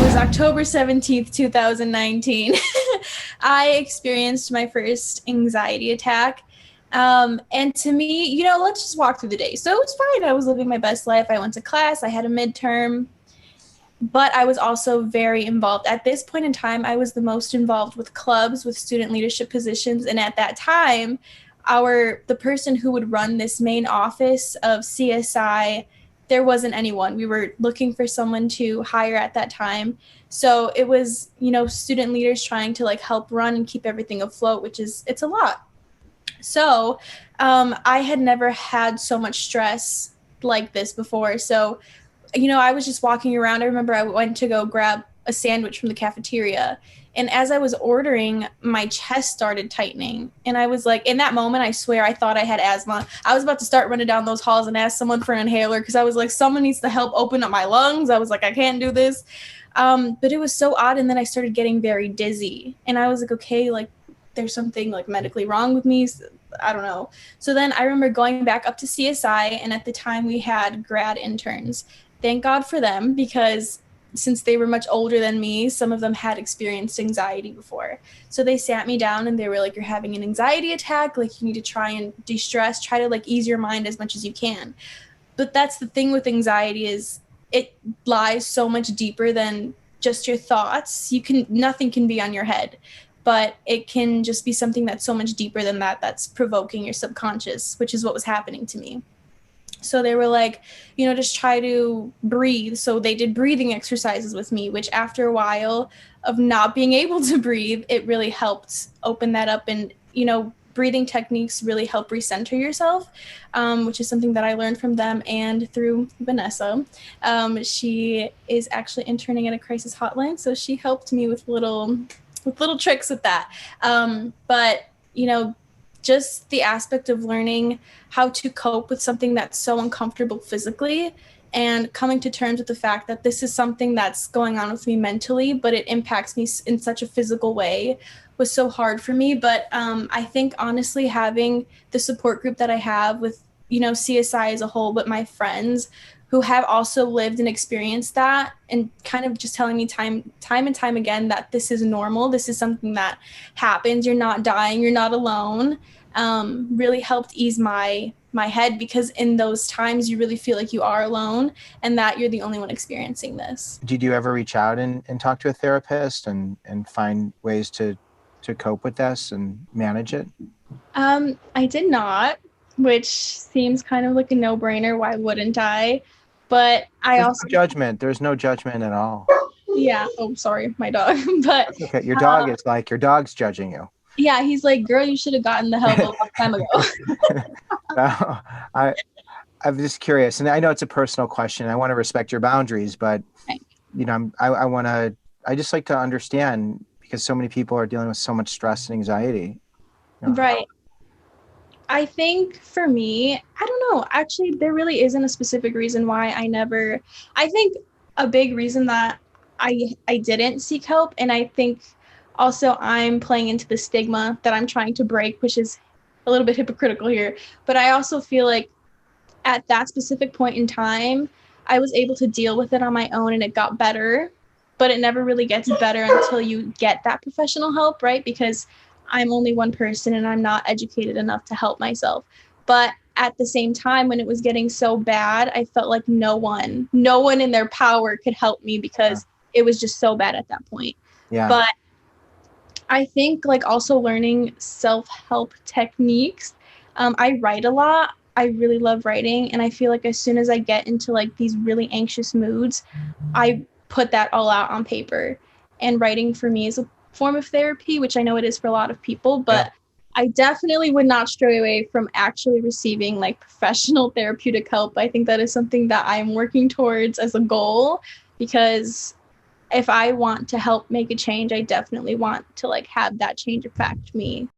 was October 17th, 2019. I experienced my first anxiety attack. And to me, let's just walk through the day. So it was fine. I was living my best life. I went to class. I had a midterm. But I was also very involved. At this point in time, I was the most involved with clubs, with student leadership positions. And at that time, the person who would run this main office of CSI, there wasn't anyone. We were looking for someone to hire at that time. So it was, student leaders trying to like help run and keep everything afloat, it's a lot. So I had never had so much stress like this before. So I was just walking around. I remember I went to go grab a sandwich from the cafeteria. And as I was ordering, my chest started tightening. And I was like, in that moment, I swear, I thought I had asthma. I was about to start running down those halls and ask someone for an inhaler because I was like, someone needs to help open up my lungs. I was like, I can't do this. But it was so odd. And then I started getting very dizzy. And I was like, okay, like there's something like medically wrong with me. I don't know. So then I remember going back up to CSI. And at the time we had grad interns. Thank God for them, because since they were much older than me, some of them had experienced anxiety before. So they sat me down and they were like, you're having an anxiety attack. Like you need to try and de-stress, try to like ease your mind as much as you can. But that's the thing with anxiety is it lies so much deeper than just your thoughts. Nothing can be on your head, but it can just be something that's so much deeper than that, that's provoking your subconscious, which is what was happening to me. So they were like, just try to breathe. So they did breathing exercises with me, which after a while of not being able to breathe, it really helped open that up. And, breathing techniques really help recenter yourself, which is something that I learned from them and through Vanessa. She is actually interning at a crisis hotline. So she helped me with little tricks with that. But, just the aspect of learning how to cope with something that's so uncomfortable physically and coming to terms with the fact that this is something that's going on with me mentally, but it impacts me in such a physical way was so hard for me. But I think honestly having the support group that I have with, CSI as a whole, but my friends who have also lived and experienced that and kind of just telling me time and time again that this is normal, this is something that happens, you're not dying, you're not alone, really helped ease my head, because in those times you really feel like you are alone and that you're the only one experiencing this. Did you ever reach out and talk to a therapist and find ways to cope with this and manage it? I did not, which seems kind of like a no-brainer. Why wouldn't I? But I also judgment. There's no judgment at all. Yeah. Oh, sorry, my dog. But that's okay. Your dog is like, your dog's judging you. Yeah, he's like, girl, you should have gotten the help a long time ago. I'm just curious, and I know it's a personal question. I want to respect your boundaries, but right. I just like to understand, because so many people are dealing with so much stress and anxiety. Right. I think for me, I don't know, actually, there really isn't a specific reason why I think a big reason that I didn't seek help, and I think also I'm playing into the stigma that I'm trying to break, which is a little bit hypocritical here, but I also feel like at that specific point in time, I was able to deal with it on my own and it got better, but it never really gets better until you get that professional help, right? Because I'm only one person and I'm not educated enough to help myself. But at the same time, when it was getting so bad, I felt like no one in their power could help me because it was just so bad at that point. Yeah. But I think like also learning self-help techniques. I write a lot. I really love writing. And I feel like as soon as I get into like these really anxious moods, I put that all out on paper. And writing for me is a form of therapy, which I know it is for a lot of people, but yeah. I definitely would not stray away from actually receiving like professional therapeutic help. I think that is something that I'm working towards as a goal, because if I want to help make a change, I definitely want to like have that change affect me.